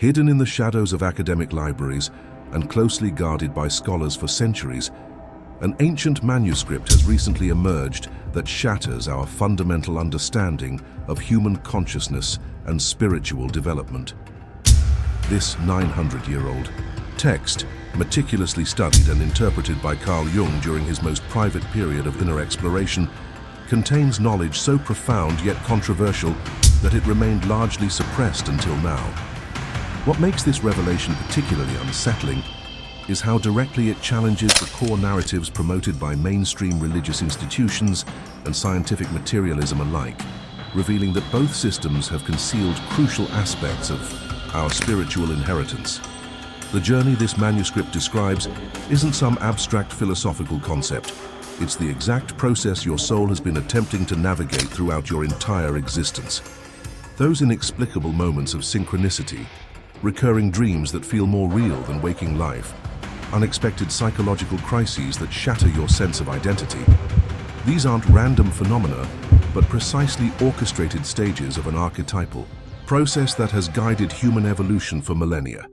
Hidden in the shadows of academic libraries and closely guarded by scholars for centuries, an ancient manuscript has recently emerged that shatters our fundamental understanding of human consciousness and spiritual development. This 900-year-old text, meticulously studied and interpreted by Carl Jung during his most private period of inner exploration, contains knowledge so profound yet controversial that it remained largely suppressed until now. What makes this revelation particularly unsettling is how directly it challenges the core narratives promoted by mainstream religious institutions and scientific materialism alike, revealing that both systems have concealed crucial aspects of our spiritual inheritance. The journey this manuscript describes isn't some abstract philosophical concept. It's the exact process your soul has been attempting to navigate throughout your entire existence. Those inexplicable moments of synchronicity, recurring dreams that feel more real than waking life, unexpected psychological crises that shatter your sense of identity. These aren't random phenomena, but precisely orchestrated stages of an archetypal process that has guided human evolution for millennia.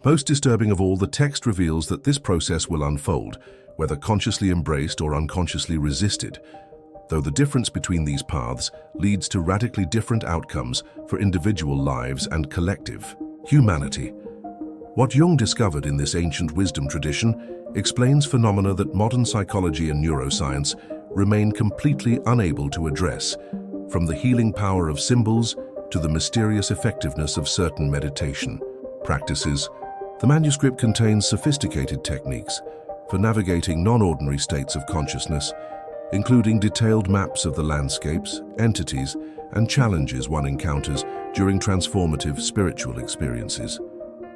Most disturbing of all, the text reveals that this process will unfold, whether consciously embraced or unconsciously resisted, though the difference between these paths leads to radically different outcomes for individual lives and collective humanity. What Jung discovered in this ancient wisdom tradition explains phenomena that modern psychology and neuroscience remain completely unable to address, from the healing power of symbols to the mysterious effectiveness of certain meditation practices. The manuscript contains sophisticated techniques for navigating non-ordinary states of consciousness, including detailed maps of the landscapes, entities, and challenges one encounters during transformative spiritual experiences.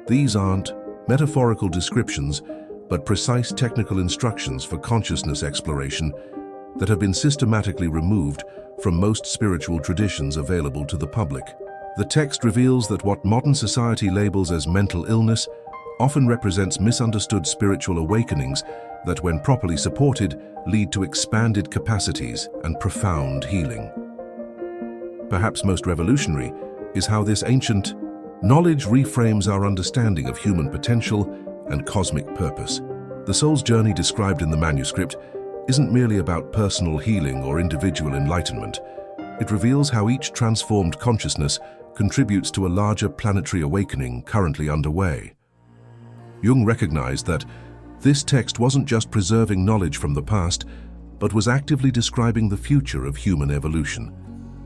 These aren't metaphorical descriptions, but precise technical instructions for consciousness exploration that have been systematically removed from most spiritual traditions available to the public. The text reveals that what modern society labels as mental illness often represents misunderstood spiritual awakenings that, when properly supported, lead to expanded capacities and profound healing. Perhaps most revolutionary is how this ancient knowledge reframes our understanding of human potential and cosmic purpose. The soul's journey described in the manuscript isn't merely about personal healing or individual enlightenment. It reveals how each transformed consciousness contributes to a larger planetary awakening currently underway. Jung recognized that this text wasn't just preserving knowledge from the past, but was actively describing the future of human evolution,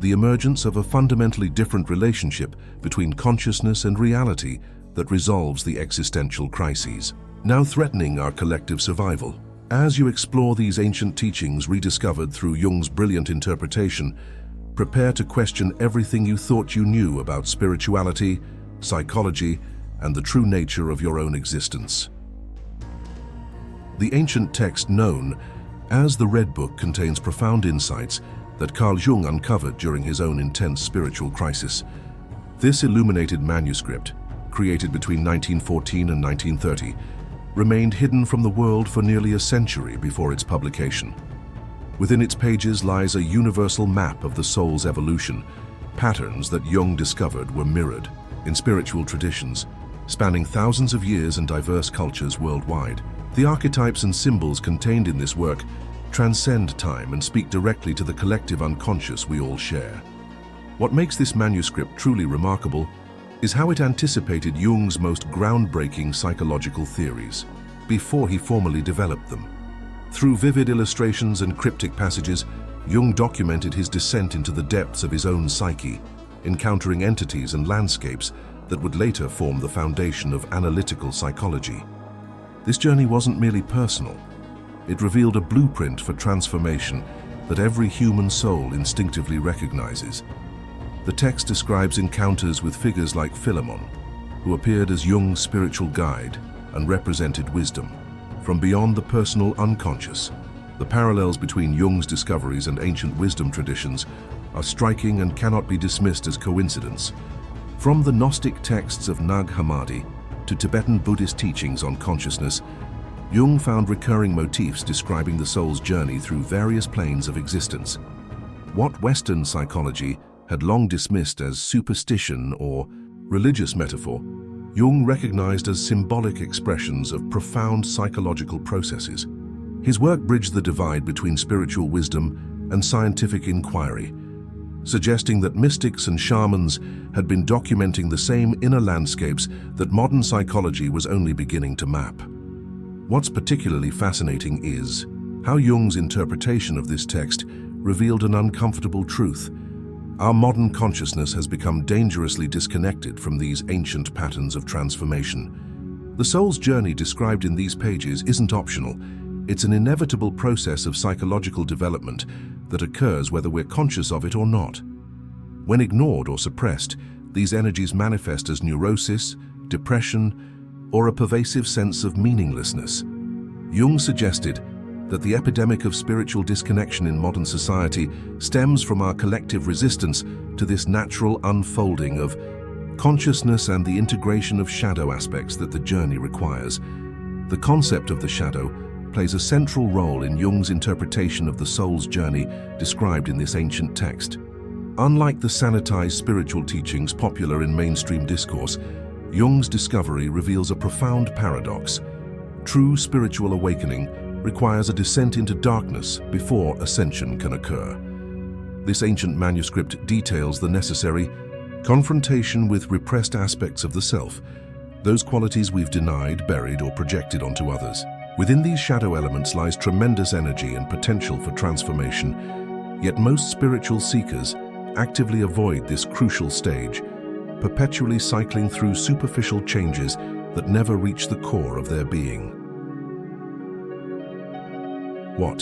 the emergence of a fundamentally different relationship between consciousness and reality that resolves the existential crises now threatening our collective survival. As you explore these ancient teachings rediscovered through Jung's brilliant interpretation, prepare to question everything you thought you knew about spirituality, psychology, and the true nature of your own existence. The ancient text known as the Red Book contains profound insights that Carl Jung uncovered during his own intense spiritual crisis. This illuminated manuscript, created between 1914 and 1930, remained hidden from the world for nearly a century before its publication. Within its pages lies a universal map of the soul's evolution. Patterns that Jung discovered were mirrored in spiritual traditions, spanning thousands of years and diverse cultures worldwide. The archetypes and symbols contained in this work transcend time and speak directly to the collective unconscious we all share. What makes this manuscript truly remarkable is how it anticipated Jung's most groundbreaking psychological theories before he formally developed them. Through vivid illustrations and cryptic passages, Jung documented his descent into the depths of his own psyche, encountering entities and landscapes that would later form the foundation of analytical psychology. This journey wasn't merely personal. It revealed a blueprint for transformation that every human soul instinctively recognizes. The text describes encounters with figures like Philemon, who appeared as Jung's spiritual guide and represented wisdom from beyond the personal unconscious. The parallels between Jung's discoveries and ancient wisdom traditions are striking and cannot be dismissed as coincidence. From the Gnostic texts of Nag Hammadi to Tibetan Buddhist teachings on consciousness, Jung found recurring motifs describing the soul's journey through various planes of existence. What Western psychology had long dismissed as superstition or religious metaphor, Jung recognized as symbolic expressions of profound psychological processes. His work bridged the divide between spiritual wisdom and scientific inquiry, suggesting that mystics and shamans had been documenting the same inner landscapes that modern psychology was only beginning to map. What's particularly fascinating is how Jung's interpretation of this text revealed an uncomfortable truth. Our modern consciousness has become dangerously disconnected from these ancient patterns of transformation. The soul's journey described in these pages isn't optional. It's an inevitable process of psychological development that occurs whether we're conscious of it or not. When ignored or suppressed, these energies manifest as neurosis, depression, or a pervasive sense of meaninglessness. Jung suggested that the epidemic of spiritual disconnection in modern society stems from our collective resistance to this natural unfolding of consciousness and the integration of shadow aspects that the journey requires. The concept of the shadow plays a central role in Jung's interpretation of the soul's journey described in this ancient text. Unlike the sanitized spiritual teachings popular in mainstream discourse, Jung's discovery reveals a profound paradox. True spiritual awakening requires a descent into darkness before ascension can occur. This ancient manuscript details the necessary confrontation with repressed aspects of the self, those qualities we've denied, buried, or projected onto others. Within these shadow elements lies tremendous energy and potential for transformation, yet most spiritual seekers actively avoid this crucial stage, perpetually cycling through superficial changes that never reach the core of their being. What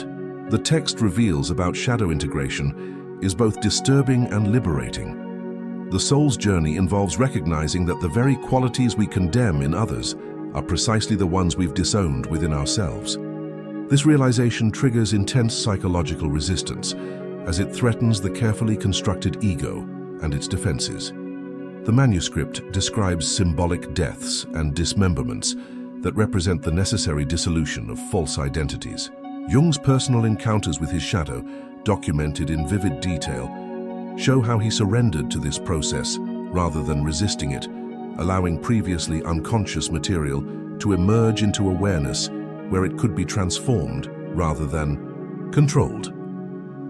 the text reveals about shadow integration is both disturbing and liberating. The soul's journey involves recognizing that the very qualities we condemn in others are precisely the ones we've disowned within ourselves. This realization triggers intense psychological resistance as it threatens the carefully constructed ego and its defenses. The manuscript describes symbolic deaths and dismemberments that represent the necessary dissolution of false identities. Jung's personal encounters with his shadow, documented in vivid detail, show how he surrendered to this process rather than resisting it, allowing previously unconscious material to emerge into awareness where it could be transformed rather than controlled.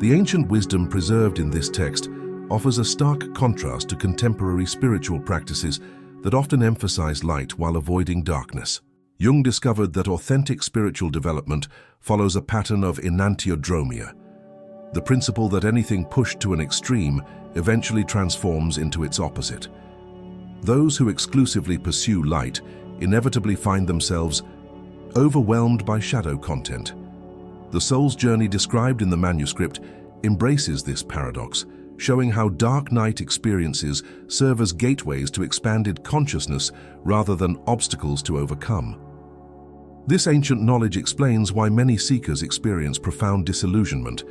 The ancient wisdom preserved in this text offers a stark contrast to contemporary spiritual practices that often emphasize light while avoiding darkness. Jung discovered that authentic spiritual development follows a pattern of enantiodromia, the principle that anything pushed to an extreme eventually transforms into its opposite. Those who exclusively pursue light inevitably find themselves overwhelmed by shadow content. The soul's journey described in the manuscript embraces this paradox, showing how dark night experiences serve as gateways to expanded consciousness rather than obstacles to overcome. This ancient knowledge explains why many seekers experience profound disillusionment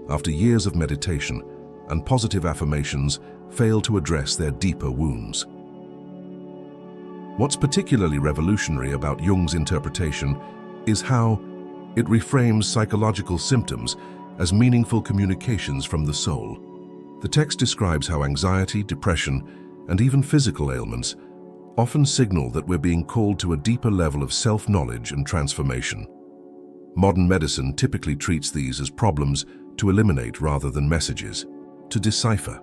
after years of meditation, and positive affirmations fail to address their deeper wounds. What's particularly revolutionary about Jung's interpretation is how it reframes psychological symptoms as meaningful communications from the soul. The text describes how anxiety, depression, and even physical ailments often signal that we're being called to a deeper level of self-knowledge and transformation. Modern medicine typically treats these as problems to eliminate rather than messages to decipher.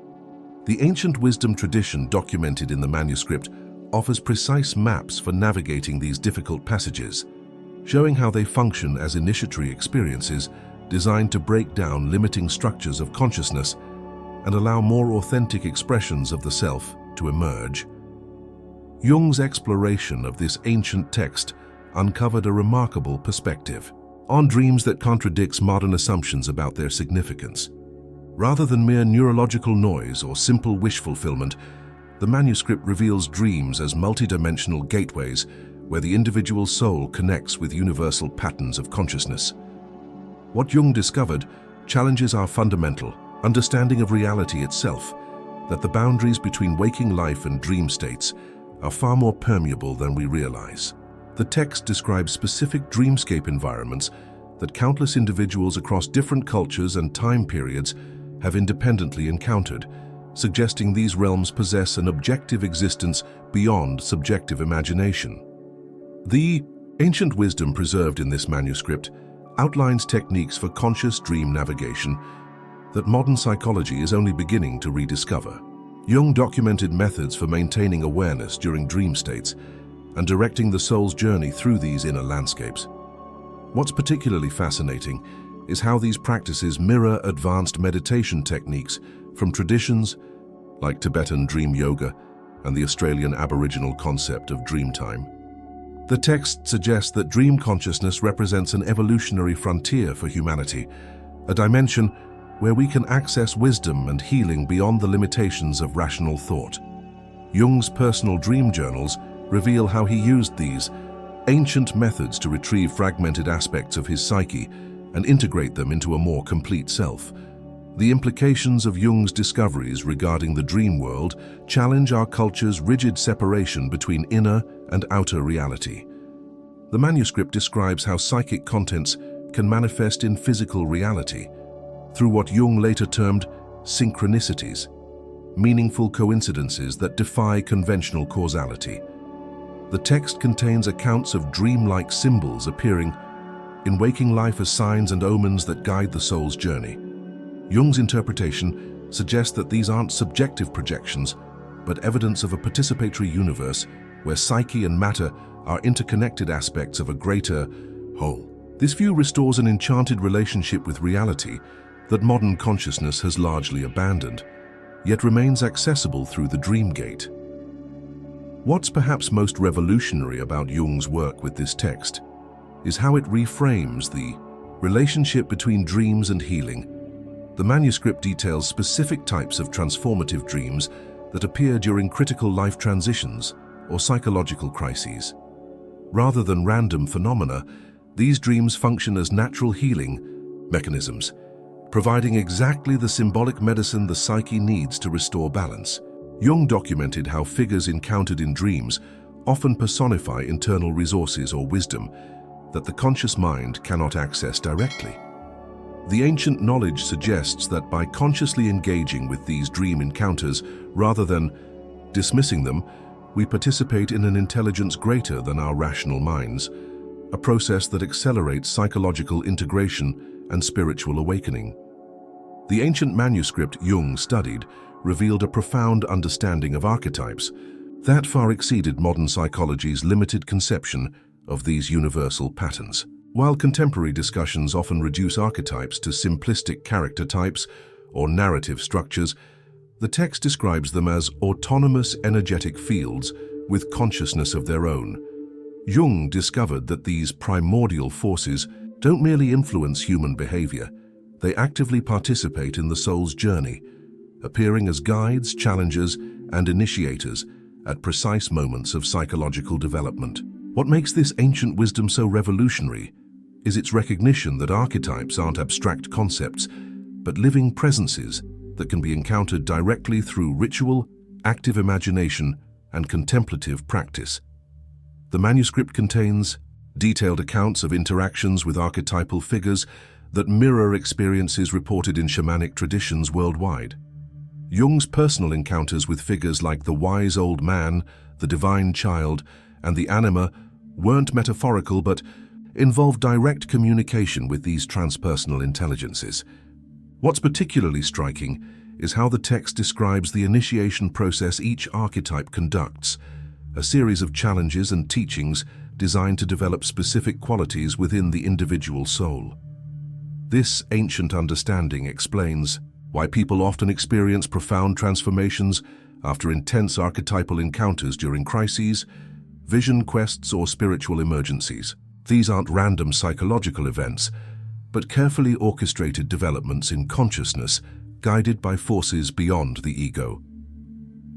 The ancient wisdom tradition documented in the manuscript offers precise maps for navigating these difficult passages, showing how they function as initiatory experiences designed to break down limiting structures of consciousness and allow more authentic expressions of the self to emerge. Jung's exploration of this ancient text uncovered a remarkable perspective on dreams that contradicts modern assumptions about their significance. Rather than mere neurological noise or simple wish fulfillment, the manuscript reveals dreams as multidimensional gateways where the individual soul connects with universal patterns of consciousness. What Jung discovered challenges our fundamental understanding of reality itself, that the boundaries between waking life and dream states are far more permeable than we realize. The text describes specific dreamscape environments that countless individuals across different cultures and time periods have independently encountered, suggesting these realms possess an objective existence beyond subjective imagination. The ancient wisdom preserved in this manuscript outlines techniques for conscious dream navigation that modern psychology is only beginning to rediscover. Jung documented methods for maintaining awareness during dream states and directing the soul's journey through these inner landscapes. What's particularly fascinating is how these practices mirror advanced meditation techniques from traditions like Tibetan dream yoga and the Australian Aboriginal concept of dream time. The text suggests that dream consciousness represents an evolutionary frontier for humanity, a dimension where we can access wisdom and healing beyond the limitations of rational thought. Jung's personal dream journals reveal how he used these ancient methods to retrieve fragmented aspects of his psyche and integrate them into a more complete self. The implications of Jung's discoveries regarding the dream world challenge our culture's rigid separation between inner and outer reality. The manuscript describes how psychic contents can manifest in physical reality through what Jung later termed synchronicities, meaningful coincidences that defy conventional causality. The text contains accounts of dreamlike symbols appearing in waking life as signs and omens that guide the soul's journey. Jung's interpretation suggests that these aren't subjective projections, but evidence of a participatory universe where psyche and matter are interconnected aspects of a greater whole. This view restores an enchanted relationship with reality that modern consciousness has largely abandoned, yet remains accessible through the dream gate. What's perhaps most revolutionary about Jung's work with this text is how it reframes the relationship between dreams and healing. The manuscript details specific types of transformative dreams that appear during critical life transitions or psychological crises. Rather than random phenomena, these dreams function as natural healing mechanisms, providing exactly the symbolic medicine the psyche needs to restore balance. Jung documented how figures encountered in dreams often personify internal resources or wisdom that the conscious mind cannot access directly. The ancient knowledge suggests that by consciously engaging with these dream encounters rather than dismissing them, we participate in an intelligence greater than our rational minds, a process that accelerates psychological integration and spiritual awakening. The ancient manuscript Jung studied revealed a profound understanding of archetypes that far exceeded modern psychology's limited conception of these universal patterns. While contemporary discussions often reduce archetypes to simplistic character types or narrative structures, the text describes them as autonomous energetic fields with consciousness of their own. Jung discovered that these primordial forces don't merely influence human behavior, they actively participate in the soul's journey, appearing as guides, challengers, and initiators at precise moments of psychological development. What makes this ancient wisdom so revolutionary is its recognition that archetypes aren't abstract concepts, but living presences that can be encountered directly through ritual, active imagination, and contemplative practice. The manuscript contains detailed accounts of interactions with archetypal figures that mirror experiences reported in shamanic traditions worldwide. Jung's personal encounters with figures like the wise old man, the divine child, and the anima weren't metaphorical but involved direct communication with these transpersonal intelligences. What's particularly striking is how the text describes the initiation process each archetype conducts, a series of challenges and teachings designed to develop specific qualities within the individual soul. This ancient understanding explains why people often experience profound transformations after intense archetypal encounters during crises, vision quests, or spiritual emergencies. These aren't random psychological events, but carefully orchestrated developments in consciousness guided by forces beyond the ego.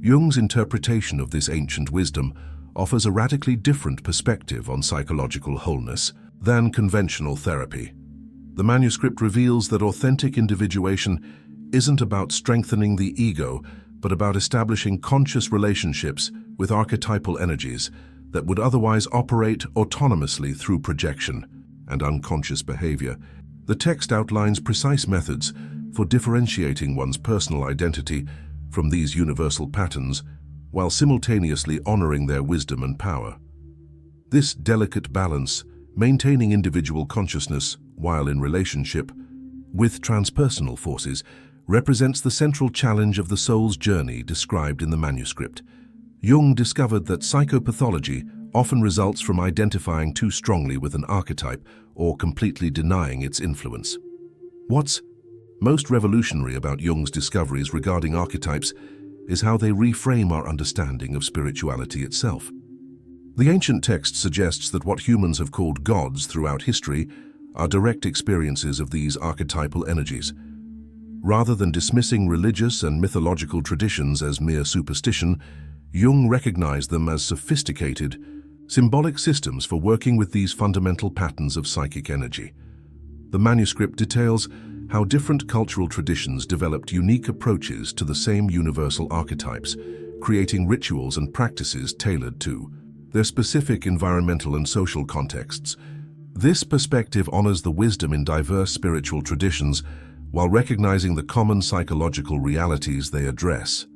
Jung's interpretation of this ancient wisdom offers a radically different perspective on psychological wholeness than conventional therapy. The manuscript reveals that authentic individuation isn't about strengthening the ego, but about establishing conscious relationships with archetypal energies that would otherwise operate autonomously through projection and unconscious behavior. The text outlines precise methods for differentiating one's personal identity from these universal patterns while simultaneously honoring their wisdom and power. This delicate balance, maintaining individual consciousness while in relationship with transpersonal forces, represents the central challenge of the soul's journey described in the manuscript. Jung discovered that psychopathology often results from identifying too strongly with an archetype or completely denying its influence. What's most revolutionary about Jung's discoveries regarding archetypes is how they reframe our understanding of spirituality itself. The ancient text suggests that what humans have called gods throughout history are direct experiences of these archetypal energies. Rather than dismissing religious and mythological traditions as mere superstition, Jung recognized them as sophisticated, symbolic systems for working with these fundamental patterns of psychic energy. The manuscript details how different cultural traditions developed unique approaches to the same universal archetypes, creating rituals and practices tailored to their specific environmental and social contexts. This perspective honors the wisdom in diverse spiritual traditions while recognizing the common psychological realities they address.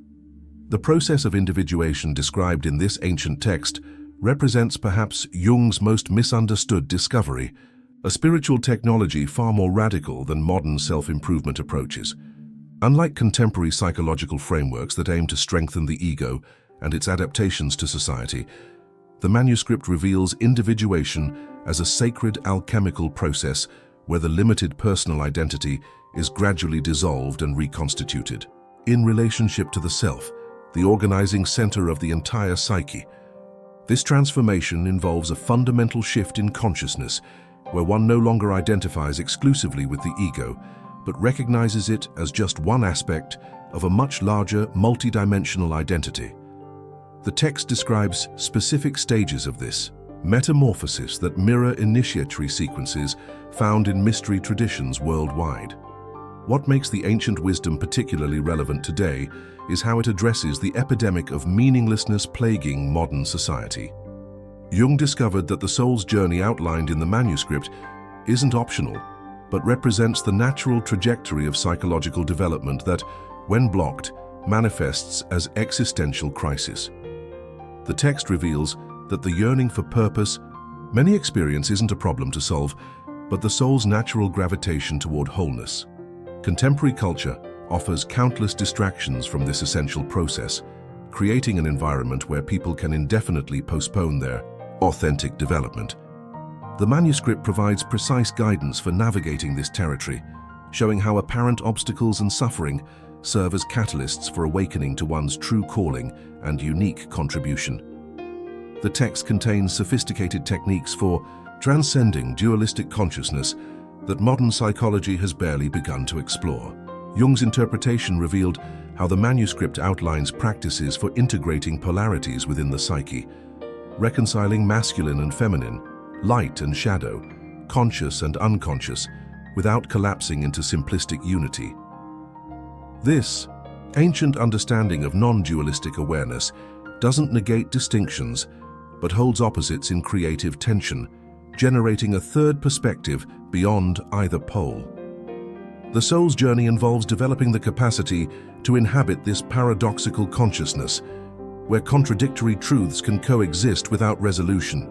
The process of individuation described in this ancient text represents perhaps Jung's most misunderstood discovery, a spiritual technology far more radical than modern self-improvement approaches. Unlike contemporary psychological frameworks that aim to strengthen the ego and its adaptations to society, the manuscript reveals individuation as a sacred alchemical process where the limited personal identity is gradually dissolved and reconstituted. In relationship to the self, the organizing center of the entire psyche, this transformation involves a fundamental shift in consciousness where one no longer identifies exclusively with the ego, but recognizes it as just one aspect of a much larger, multidimensional identity. The text describes specific stages of this metamorphosis that mirror initiatory sequences found in mystery traditions worldwide. What makes the ancient wisdom particularly relevant today is how it addresses the epidemic of meaninglessness plaguing modern society. Jung discovered that the soul's journey outlined in the manuscript isn't optional, but represents the natural trajectory of psychological development that, when blocked, manifests as existential crisis. The text reveals that the yearning for purpose many experience isn't a problem to solve, but the soul's natural gravitation toward wholeness. Contemporary culture offers countless distractions from this essential process, creating an environment where people can indefinitely postpone their authentic development. The manuscript provides precise guidance for navigating this territory, showing how apparent obstacles and suffering serve as catalysts for awakening to one's true calling and unique contribution. The text contains sophisticated techniques for transcending dualistic consciousness that modern psychology has barely begun to explore. Jung's interpretation revealed how the manuscript outlines practices for integrating polarities within the psyche, reconciling masculine and feminine, light and shadow, conscious and unconscious, without collapsing into simplistic unity. This ancient understanding of non-dualistic awareness doesn't negate distinctions, but holds opposites in creative tension, generating a third perspective beyond either pole. The soul's journey involves developing the capacity to inhabit this paradoxical consciousness, where contradictory truths can coexist without resolution.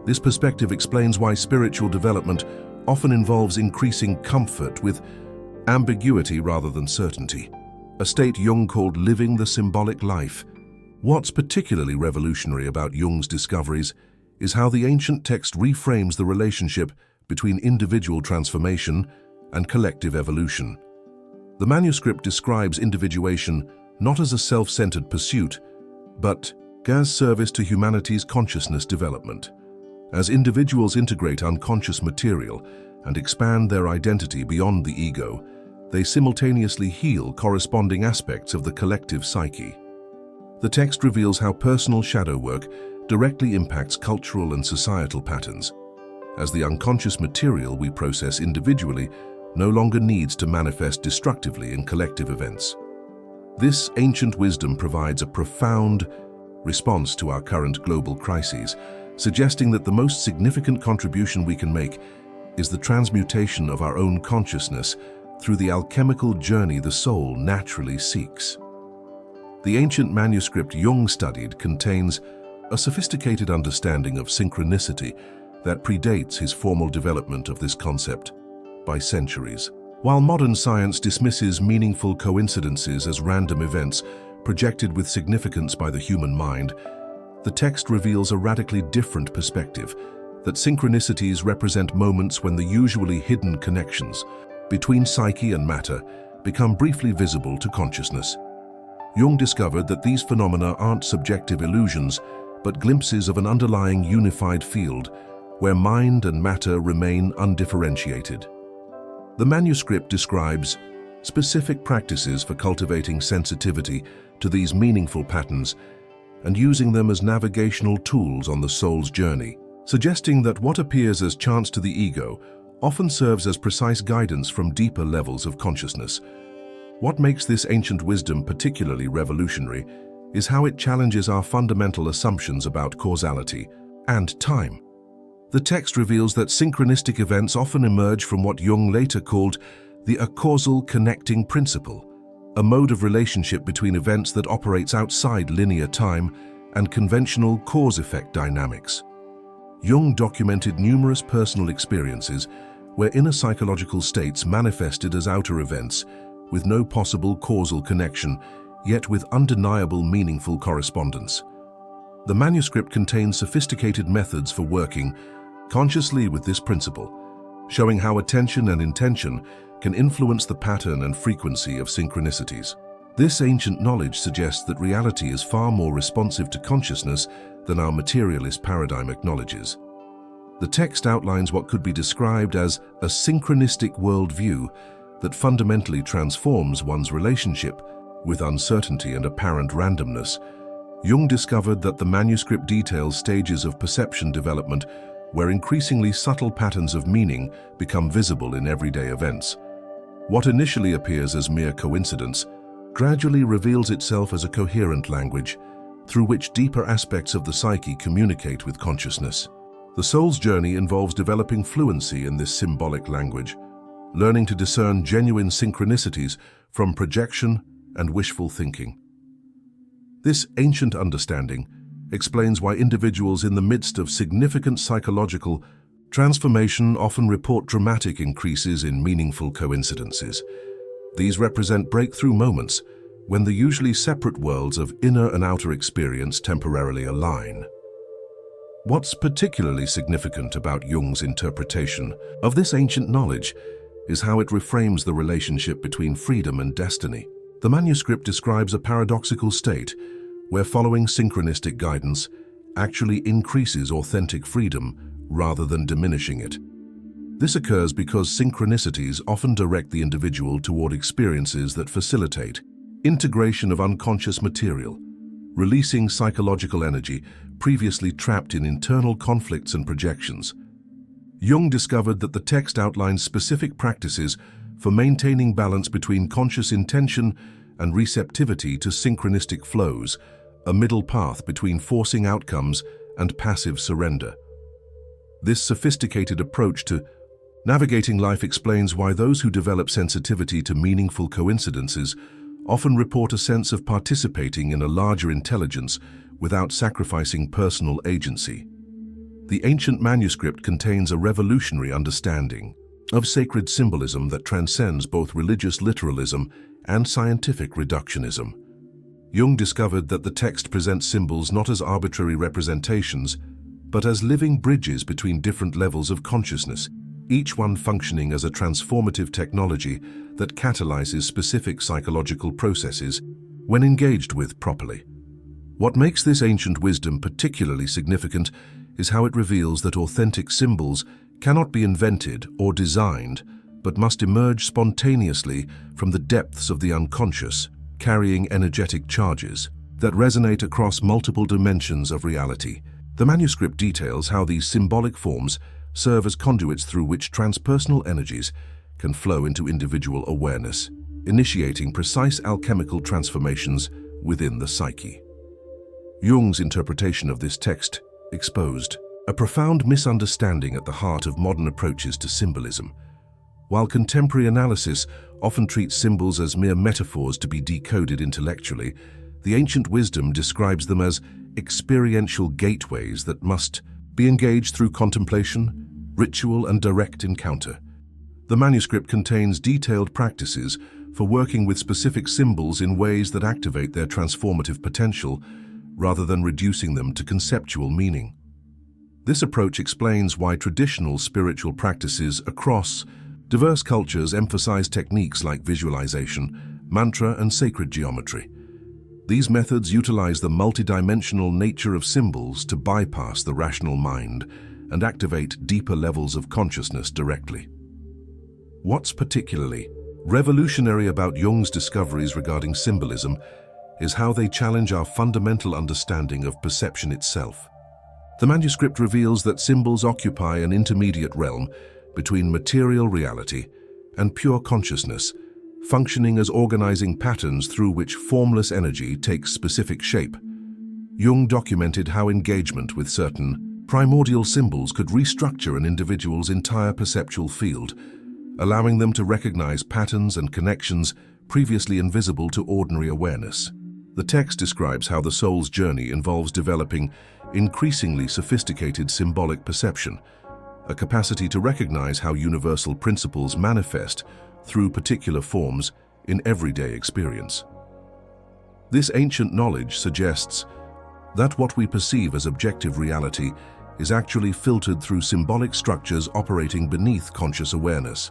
This perspective explains why spiritual development often involves increasing comfort with ambiguity rather than certainty, a state Jung called living the symbolic life. What's particularly revolutionary about Jung's discoveries is how the ancient text reframes the relationship between individual transformation and collective evolution. The manuscript describes individuation not as a self-centered pursuit, but as service to humanity's consciousness development. As individuals integrate unconscious material and expand their identity beyond the ego, they simultaneously heal corresponding aspects of the collective psyche. The text reveals how personal shadow work directly impacts cultural and societal patterns, as the unconscious material we process individually no longer needs to manifest destructively in collective events. This ancient wisdom provides a profound response to our current global crises, suggesting that the most significant contribution we can make is the transmutation of our own consciousness through the alchemical journey the soul naturally seeks. The ancient manuscript Jung studied contains a sophisticated understanding of synchronicity that predates his formal development of this concept by centuries. While modern science dismisses meaningful coincidences as random events projected with significance by the human mind, the text reveals a radically different perspective, that synchronicities represent moments when the usually hidden connections between psyche and matter become briefly visible to consciousness. Jung discovered that these phenomena aren't subjective illusions, but glimpses of an underlying unified field where mind and matter remain undifferentiated. The manuscript describes specific practices for cultivating sensitivity to these meaningful patterns and using them as navigational tools on the soul's journey, suggesting that what appears as chance to the ego often serves as precise guidance from deeper levels of consciousness. What makes this ancient wisdom particularly revolutionary is how it challenges our fundamental assumptions about causality and time. The text reveals that synchronistic events often emerge from what Jung later called the acausal connecting principle, a mode of relationship between events that operates outside linear time and conventional cause-effect dynamics. Jung documented numerous personal experiences where inner psychological states manifested as outer events with no possible causal connection, yet with undeniable meaningful correspondence. The manuscript contains sophisticated methods for working consciously with this principle, showing how attention and intention can influence the pattern and frequency of synchronicities. This ancient knowledge suggests that reality is far more responsive to consciousness than our materialist paradigm acknowledges. The text outlines what could be described as a synchronistic worldview that fundamentally transforms one's relationship with uncertainty and apparent randomness. Jung discovered that the manuscript details stages of perception development where increasingly subtle patterns of meaning become visible in everyday events. What initially appears as mere coincidence gradually reveals itself as a coherent language through which deeper aspects of the psyche communicate with consciousness. The soul's journey involves developing fluency in this symbolic language, learning to discern genuine synchronicities from projection and wishful thinking. This ancient understanding explains why individuals in the midst of significant psychological transformation often report dramatic increases in meaningful coincidences. These represent breakthrough moments when the usually separate worlds of inner and outer experience temporarily align. What's particularly significant about Jung's interpretation of this ancient knowledge is how it reframes the relationship between freedom and destiny. The manuscript describes a paradoxical state where following synchronistic guidance actually increases authentic freedom rather than diminishing it. This occurs because synchronicities often direct the individual toward experiences that facilitate integration of unconscious material, releasing psychological energy previously trapped in internal conflicts and projections. Jung discovered that the text outlines specific practices for maintaining balance between conscious intention and receptivity to synchronistic flows, a middle path between forcing outcomes and passive surrender. This sophisticated approach to navigating life explains why those who develop sensitivity to meaningful coincidences often report a sense of participating in a larger intelligence without sacrificing personal agency. The ancient manuscript contains a revolutionary understanding of sacred symbolism that transcends both religious literalism and scientific reductionism. Jung discovered that the text presents symbols not as arbitrary representations, but as living bridges between different levels of consciousness, each one functioning as a transformative technology that catalyzes specific psychological processes when engaged with properly. What makes this ancient wisdom particularly significant is how it reveals that authentic symbols cannot be invented or designed, but must emerge spontaneously from the depths of the unconscious, carrying energetic charges that resonate across multiple dimensions of reality. The manuscript details how these symbolic forms serve as conduits through which transpersonal energies can flow into individual awareness, initiating precise alchemical transformations within the psyche. Jung's interpretation of this text exposed a profound misunderstanding at the heart of modern approaches to symbolism. While contemporary analysis often treats symbols as mere metaphors to be decoded intellectually, The ancient wisdom describes them as experiential gateways that must be engaged through contemplation, ritual, and direct encounter. The manuscript contains detailed practices for working with specific symbols in ways that activate their transformative potential rather than reducing them to conceptual meaning. This approach explains why traditional spiritual practices across diverse cultures emphasize techniques like visualization, mantra, and sacred geometry. These methods utilize the multidimensional nature of symbols to bypass the rational mind and activate deeper levels of consciousness directly. What's particularly revolutionary about Jung's discoveries regarding symbolism is how they challenge our fundamental understanding of perception itself. The manuscript reveals that symbols occupy an intermediate realm between material reality and pure consciousness, functioning as organizing patterns through which formless energy takes specific shape. Jung documented how engagement with certain primordial symbols could restructure an individual's entire perceptual field, allowing them to recognize patterns and connections previously invisible to ordinary awareness. The text describes how the soul's journey involves developing increasingly sophisticated symbolic perception, a capacity to recognize how universal principles manifest through particular forms in everyday experience. This ancient knowledge suggests that what we perceive as objective reality is actually filtered through symbolic structures operating beneath conscious awareness.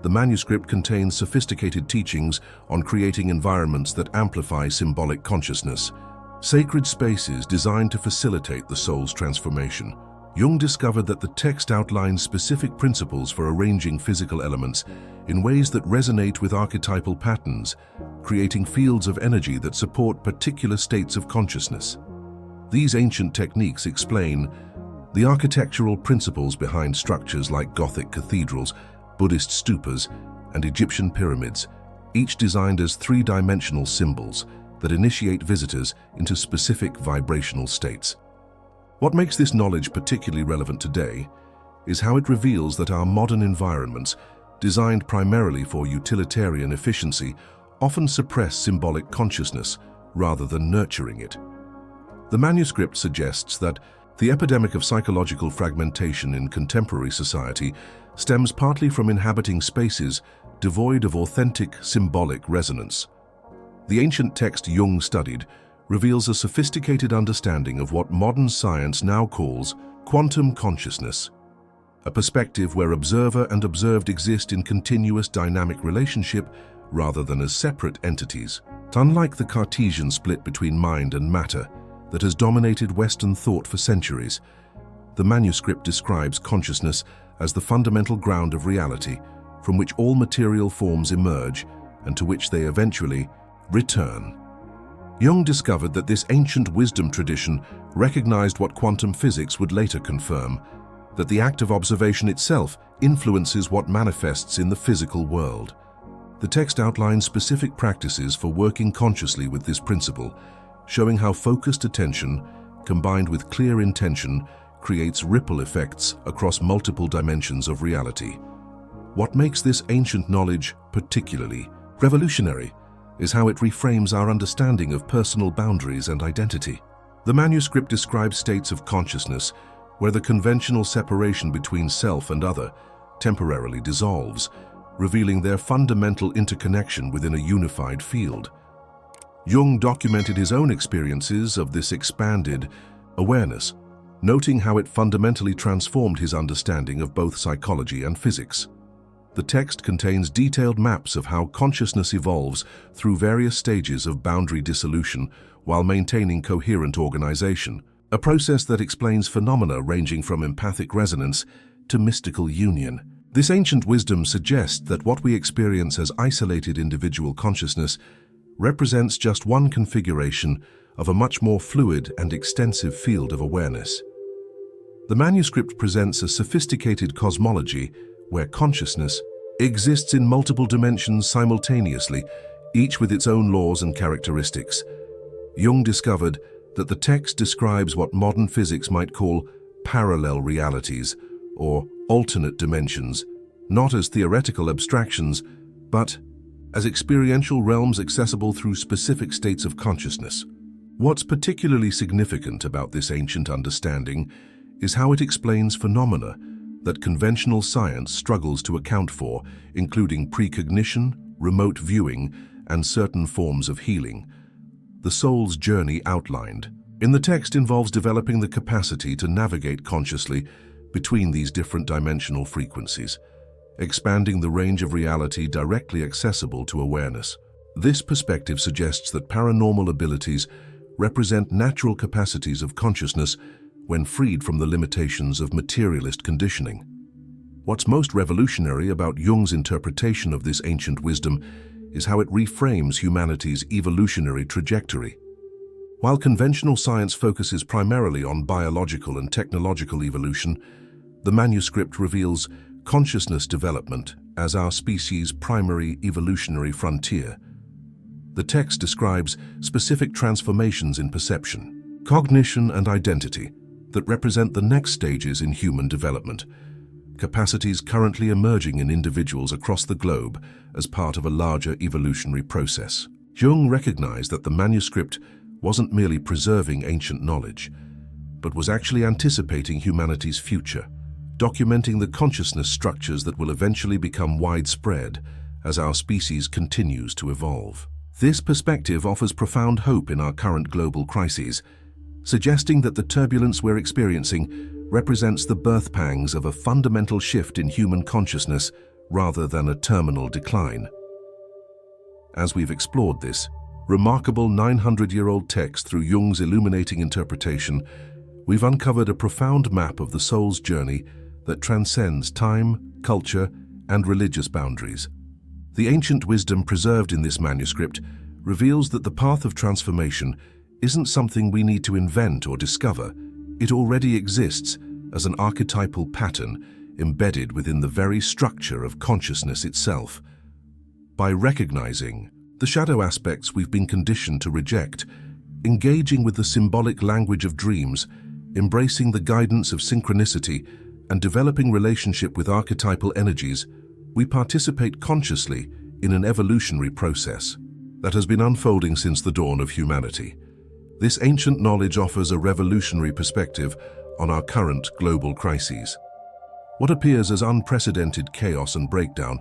The manuscript contains sophisticated teachings on creating environments that amplify symbolic consciousness, sacred spaces designed to facilitate the soul's transformation. Jung discovered that the text outlines specific principles for arranging physical elements in ways that resonate with archetypal patterns, creating fields of energy that support particular states of consciousness. These ancient techniques explain the architectural principles behind structures like Gothic cathedrals, Buddhist stupas, and Egyptian pyramids, each designed as three-dimensional symbols that initiate visitors into specific vibrational states. What makes this knowledge particularly relevant today is how it reveals that our modern environments, designed primarily for utilitarian efficiency, often suppress symbolic consciousness rather than nurturing it. The manuscript suggests that the epidemic of psychological fragmentation in contemporary society stems partly from inhabiting spaces devoid of authentic symbolic resonance. The ancient text Jung studied reveals a sophisticated understanding of what modern science now calls quantum consciousness, a perspective where observer and observed exist in continuous dynamic relationship rather than as separate entities. Unlike the Cartesian split between mind and matter that has dominated Western thought for centuries, the manuscript describes consciousness as the fundamental ground of reality from which all material forms emerge and to which they eventually return. Jung discovered that this ancient wisdom tradition recognized what quantum physics would later confirm, that the act of observation itself influences what manifests in the physical world. The text outlines specific practices for working consciously with this principle, showing how focused attention, combined with clear intention, creates ripple effects across multiple dimensions of reality. What makes this ancient knowledge particularly revolutionary is how it reframes our understanding of personal boundaries and identity. The manuscript describes states of consciousness where the conventional separation between self and other temporarily dissolves, revealing their fundamental interconnection within a unified field. Jung documented his own experiences of this expanded awareness, noting how it fundamentally transformed his understanding of both psychology and physics. The text contains detailed maps of how consciousness evolves through various stages of boundary dissolution while maintaining coherent organization, a process that explains phenomena ranging from empathic resonance to mystical union. This ancient wisdom suggests that what we experience as isolated individual consciousness represents just one configuration of a much more fluid and extensive field of awareness. The manuscript presents a sophisticated cosmology where consciousness exists in multiple dimensions simultaneously, each with its own laws and characteristics. Jung discovered that the text describes what modern physics might call parallel realities, or alternate dimensions, not as theoretical abstractions, but as experiential realms accessible through specific states of consciousness. What's particularly significant about this ancient understanding is how it explains phenomena that conventional science struggles to account for, including precognition, remote viewing, and certain forms of healing. The soul's journey outlined in the text involves developing the capacity to navigate consciously between these different dimensional frequencies, expanding the range of reality directly accessible to awareness. This perspective suggests that paranormal abilities represent natural capacities of consciousness when freed from the limitations of materialist conditioning. What's most revolutionary about Jung's interpretation of this ancient wisdom is how it reframes humanity's evolutionary trajectory. While conventional science focuses primarily on biological and technological evolution, the manuscript reveals consciousness development as our species' primary evolutionary frontier. The text describes specific transformations in perception, cognition, and identity that represent the next stages in human development, capacities currently emerging in individuals across the globe as part of a larger evolutionary process. Jung recognized that the manuscript wasn't merely preserving ancient knowledge, but was actually anticipating humanity's future, documenting the consciousness structures that will eventually become widespread as our species continues to evolve. This perspective offers profound hope in our current global crises, suggesting that the turbulence we're experiencing represents the birth pangs of a fundamental shift in human consciousness rather than a terminal decline. As we've explored this remarkable 900-year-old text through Jung's illuminating interpretation, we've uncovered a profound map of the soul's journey that transcends time, culture, and religious boundaries. The ancient wisdom preserved in this manuscript reveals that the path of transformation isn't something we need to invent or discover. It already exists as an archetypal pattern embedded within the very structure of consciousness itself. By recognizing the shadow aspects we've been conditioned to reject, engaging with the symbolic language of dreams, embracing the guidance of synchronicity, and developing relationship with archetypal energies, we participate consciously in an evolutionary process that has been unfolding since the dawn of humanity. This ancient knowledge offers a revolutionary perspective on our current global crises. What appears as unprecedented chaos and breakdown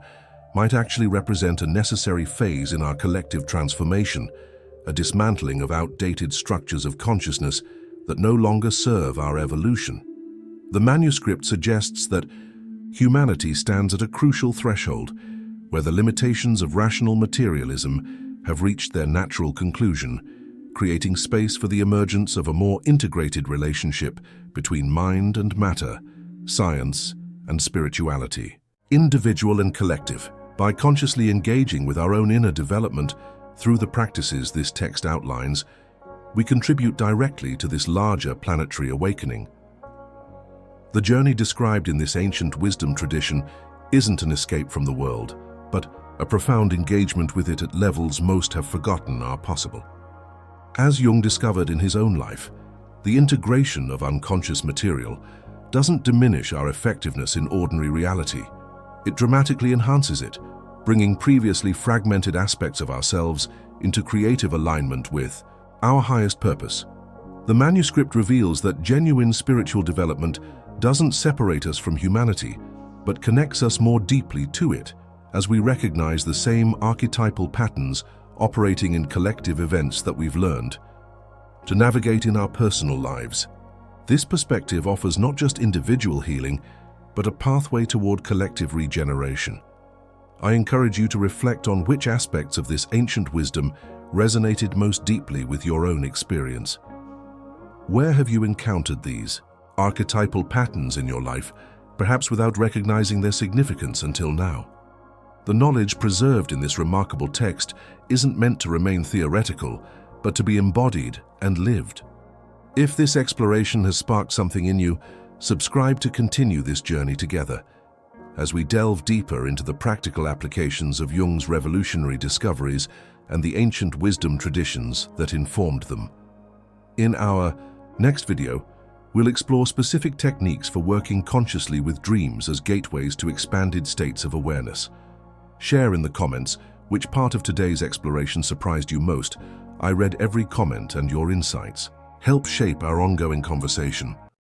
might actually represent a necessary phase in our collective transformation, a dismantling of outdated structures of consciousness that no longer serve our evolution. The manuscript suggests that humanity stands at a crucial threshold where the limitations of rational materialism have reached their natural conclusion, creating space for the emergence of a more integrated relationship between mind and matter, science and spirituality. Individual and collective. By consciously engaging with our own inner development through the practices this text outlines, we contribute directly to this larger planetary awakening. The journey described in this ancient wisdom tradition isn't an escape from the world, but a profound engagement with it at levels most have forgotten are possible. As Jung discovered in his own life, the integration of unconscious material doesn't diminish our effectiveness in ordinary reality. It dramatically enhances it, bringing previously fragmented aspects of ourselves into creative alignment with our highest purpose. The manuscript reveals that genuine spiritual development doesn't separate us from humanity, but connects us more deeply to it, as we recognize the same archetypal patterns operating in collective events that we've learned to navigate in our personal lives. This perspective offers not just individual healing, but a pathway toward collective regeneration. I encourage you to reflect on which aspects of this ancient wisdom resonated most deeply with your own experience. Where have you encountered these archetypal patterns in your life, perhaps without recognizing their significance until now? The knowledge preserved in this remarkable text isn't meant to remain theoretical, but to be embodied and lived. If this exploration has sparked something in you, subscribe to continue this journey together as we delve deeper into the practical applications of Jung's revolutionary discoveries and the ancient wisdom traditions that informed them. In our next video, we'll explore specific techniques for working consciously with dreams as gateways to expanded states of awareness. Share in the comments Which part of today's exploration surprised you most? I read every comment, and your insights help shape our ongoing conversation.